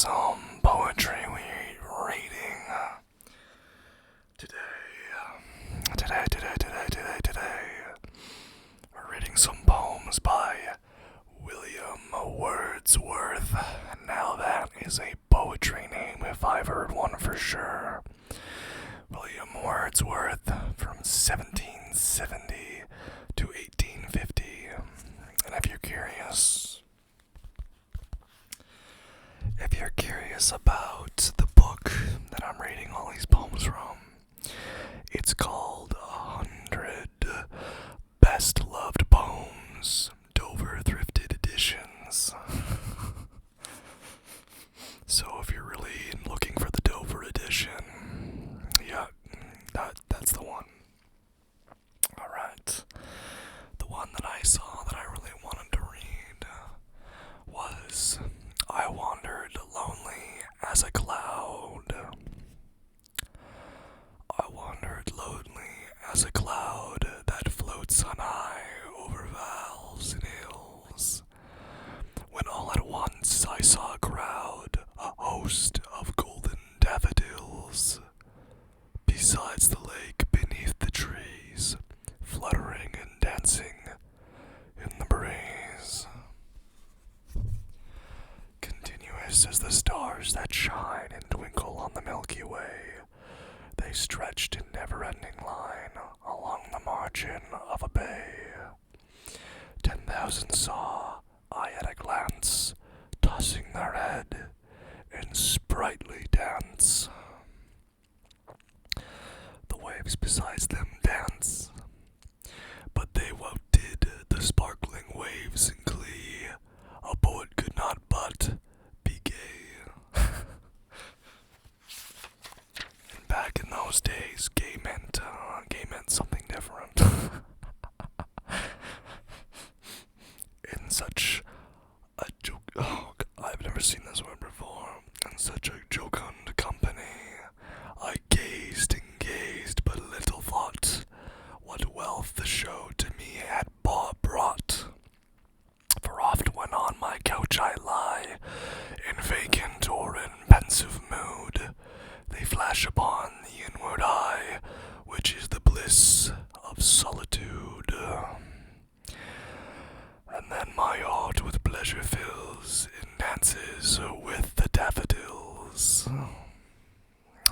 some poetry reading. Today, we're reading some poems by William Wordsworth. Now that is a poetry name if I've heard one for sure. William Wordsworth from 1770 to 1850. And if you're curious about the book that I'm reading all these poems from, it's called 100 Best Loved Poems, Dover Thrifted Editions. So if you're really looking for the Dover edition, yeah, that's the one. Alright. The one that I saw that I really wanted to read was I Wandered Lonely as a Cloud. I wandered lonely as a cloud that floats on high over vales and hills, when all at once I saw a crowd, a host of golden daffodils, besides the lake beneath the trees, fluttering and dancing in the breeze. Continuous as the stars that shine and twinkle on the Milky Way, they stretched in never-ending line along the margin of a bay. 10,000 saw I at a glance, tossing their head in sprightly dance. The waves beside them dance, but they wouted the sparkling waves in glee. A poet could not but be gay. And back in those days, gay meant something different. In such a joke, I've never seen this word before. In such a jocund company, I gazed and gazed, but little thought what wealth the show to me had brought. For oft when on my couch I lie, in vacant or in pensive mood, they flash upon the inward eye, which is the bliss of solitude. And then my heart with pleasure fills, in dances with the daffodils.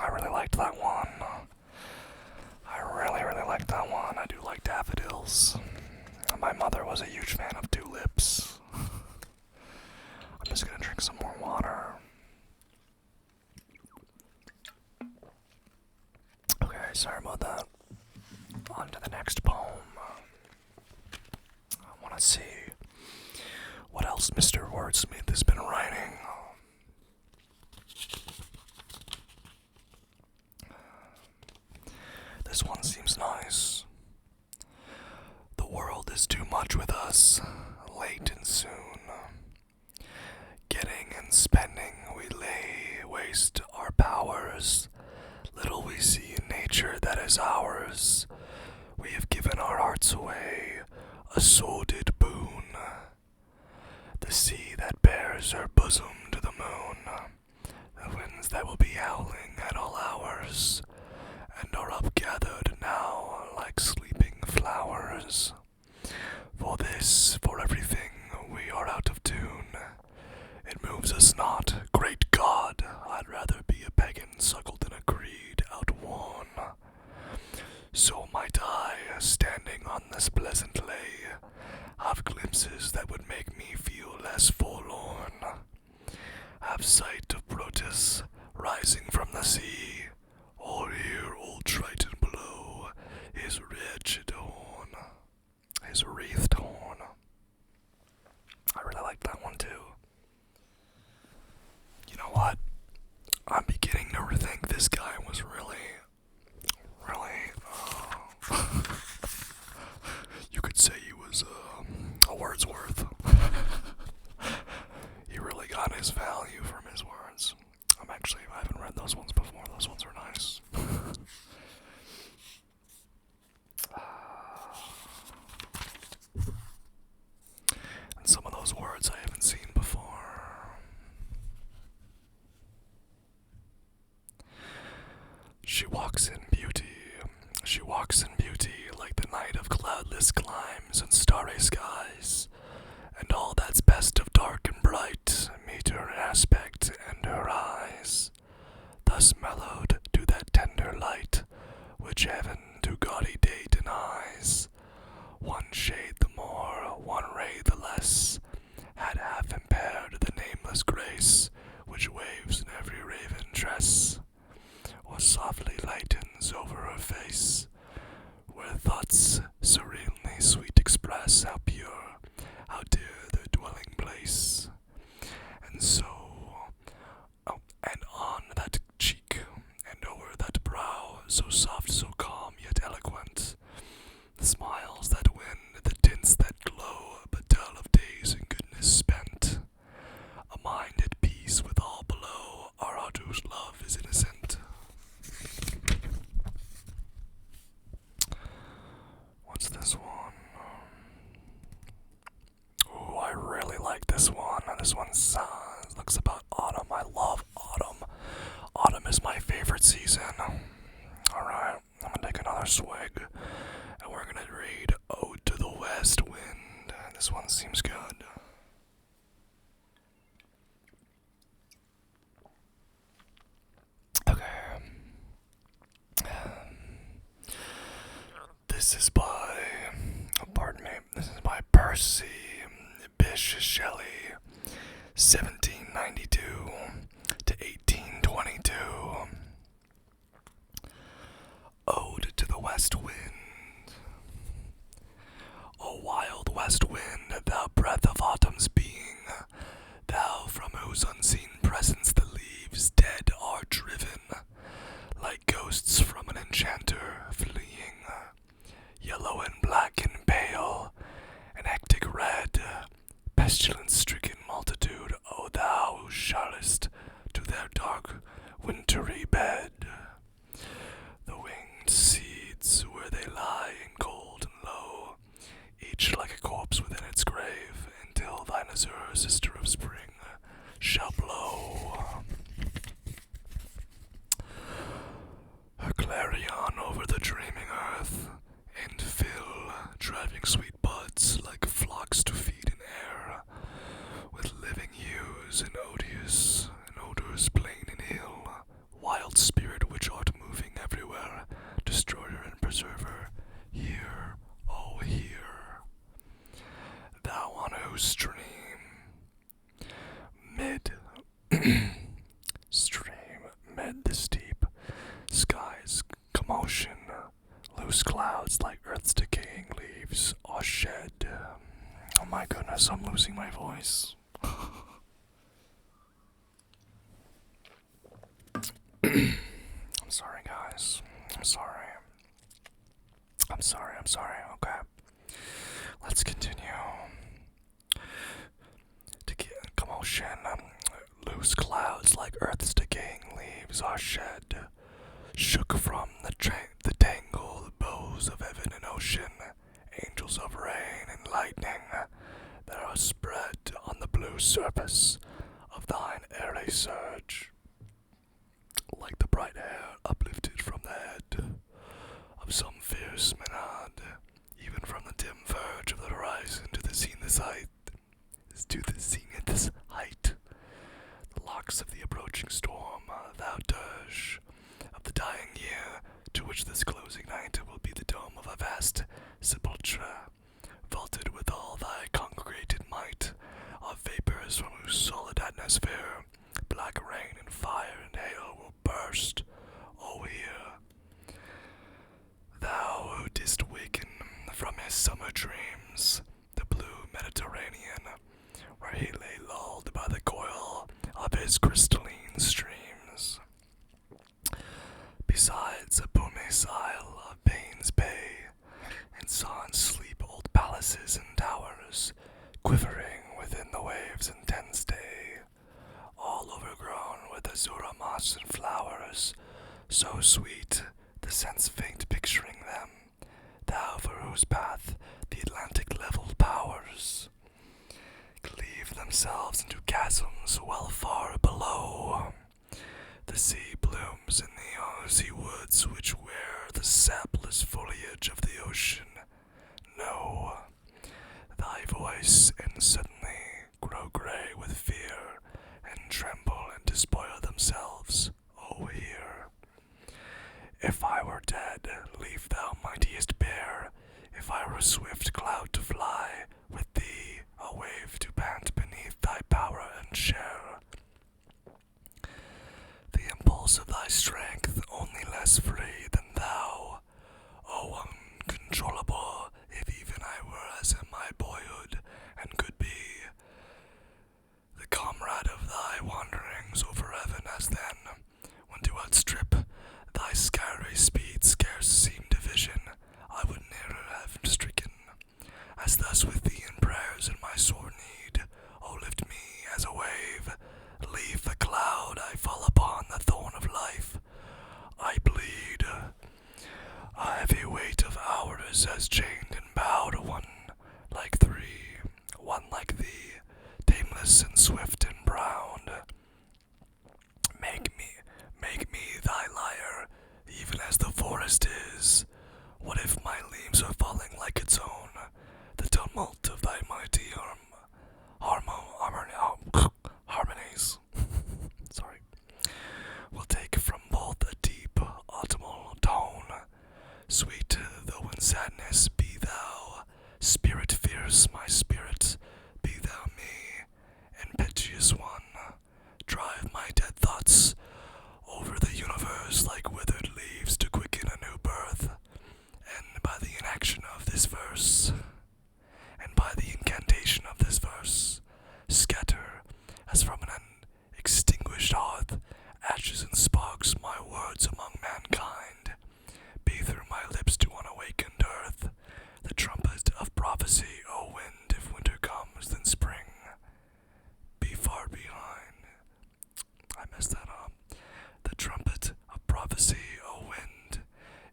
I really liked that one. I really liked that one. I do like daffodils. My mother was a huge fan of tulips. I'm just gonna drink some more water. Okay, sorry about that. On to the next poem. I want to see what else Mr. Wordsmith has been writing. This one seems nice. The world is too much with us, late and soon. Getting and spending, we lay waste our powers. Little we see in nature that is ours. We have given our hearts away, a sordid boon. The sea that bears her bosom to the moon, the winds that will be howling at all hours, and are upgathered now like sleeping flowers. For this, for everything, we are out of tune. It moves us not, great God, I'd rather be a pagan suckled in a creed outworn. So might I, standing on this pleasant lay, She walks in beauty. She walks in beauty like the night of cloudless climes and starry skies. And all that's best of dark and bright meet her aspect and her eyes. Thus mellowed to that tender light, which heaven to gaudy day denies. One shade the more, one ray the less, had half impaired the nameless grace which waves in every raven tress, or softly lightens over her face, where thoughts serenely sweet express how pure, how dear their dwelling place. And so, and on that cheek, and o'er that brow, so soft, so calm, yet eloquent, the smiles that win, the tints that glow, but tell of days and goodness spent. A mind at peace with all below, our heart whose love is innocent. What's this one? Ooh, I really like this one. This one looks about autumn. I love autumn. Autumn is my favorite season. Alright, I'm gonna take another swig, and we're gonna read Ode to the West Wind. This one seems good. Okay. This is by, this is by Percy Bysshe Shelley, 1792 to 1822. Ode to the West Wind. O wild west wind, thou breath of autumn's being, thou from whose unseen presence the leaves dead are driven, like ghosts from an enchanter fleeing, yellow and black and pale, an hectic red, pestilence-stricken multitude, O thou who shuttest to their dark, wintry bed. The winged seeds where they lie in cold and low, each like a corpse within its grave, until thine azure sister of spring shall blow her clarion over the dreaming earth, and fill driving sweet buds like flocks to feed in air, with living hues and odors plain and ill, wild spirit which art moving everywhere, destroyer and preserver, hear, oh hear, thou on whose stream mid the steep sky's commotion, loose clouds like earth's decaying leaves are shed. Oh my goodness, I'm losing my voice. I'm sorry, guys. I'm sorry. Okay. Let's continue. Commotion. Loose clouds like earth's decaying leaves are shed. Shook from the tangled bows of heaven and ocean, angels of rain and lightning that are spread on the blue surface of thine airy surge, like the bright hair uplifted from the head of some fierce menad, even from the dim verge of the horizon to the zenith's height. The locks of the approaching storm, thou dirge of the dying year, to which this closing night will be the dome of a vast sepulchre, vaulted with all thy congregated might of vapors from whose solid atmosphere black rain and fire and hail will burst. O hear, thou who didst waken from his summer dreams the blue Mediterranean, where he lay lulled by the coil of his crystalline streams. Besides a Pumice isle of Bain's Bay, and saw in sleep old palaces and towers, quivering within the waves' intense day, all overgrown with azure moss and flowers, so sweet the sense faint picturing them, thou for whose path the Atlantic level powers cleave themselves into chasms well far below. The sea blooms in the oozy woods If I were dead, leave thou mightiest bear. If I were a swift cloud to fly, with thee a wave to pant beneath thy power and share. The impulse of thy strength only less free than thou, O uncontrollable, if even I were as in my boyhood, and could be the comrade of thy wanderings over heaven as then, when to outstrip thy scary speed scarce seemed division, I would ne'er have stricken, as thus with thee in prayers in my sore need, O lift me as a wave, leave the cloud, I fall upon the thorn of life, I bleed. A heavy weight of hours has chained and bowed one like three, one like thee, tameless and swift and brown. Make me thy lyre, even as the forest is. What if my leaves are falling like its own? The tumult of thy mighty harmonies. Sorry. Will take from both a deep autumnal tone. Sweet though in sadness be thou, spirit fierce my spirit, be thou me, impetuous one. Drive my dead thoughts over the universe like withered leaves to quicken a new birth. And by the inaction of this verse, and by the incantation of this verse, scatter, as from an extinguished hearth, ashes and sparks my words among mankind. Be through my lips to unawakened earth, the trumpet of prophecy, O wind, if winter comes, then spring be far behind. I messed that up. The trumpet of prophecy, O wind,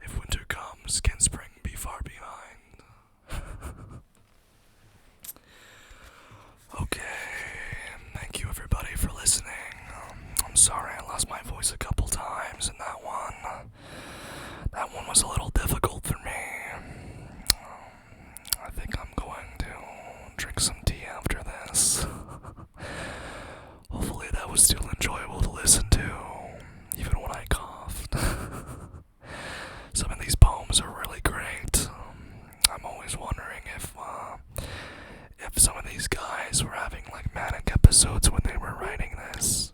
if winter comes, can spring be far behind. Okay, thank you everybody for listening. I'm sorry I lost my voice a couple times in that one. That one was a little difficult for me. I think I'm going to drink some tea after this. Hopefully that was still enjoyable to listen to, even when I coughed. Some of these poems are really great. I'm always wondering if some of these guys were having like manic episodes when they were writing this,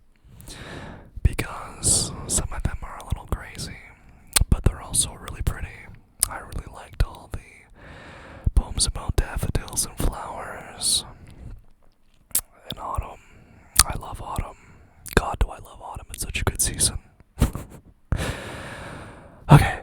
because some of them are a little crazy, but they're also really pretty. I really liked all the poems about daffodils and flowers and autumn. I love autumn. God, do I love autumn. It's such a good season. Okay,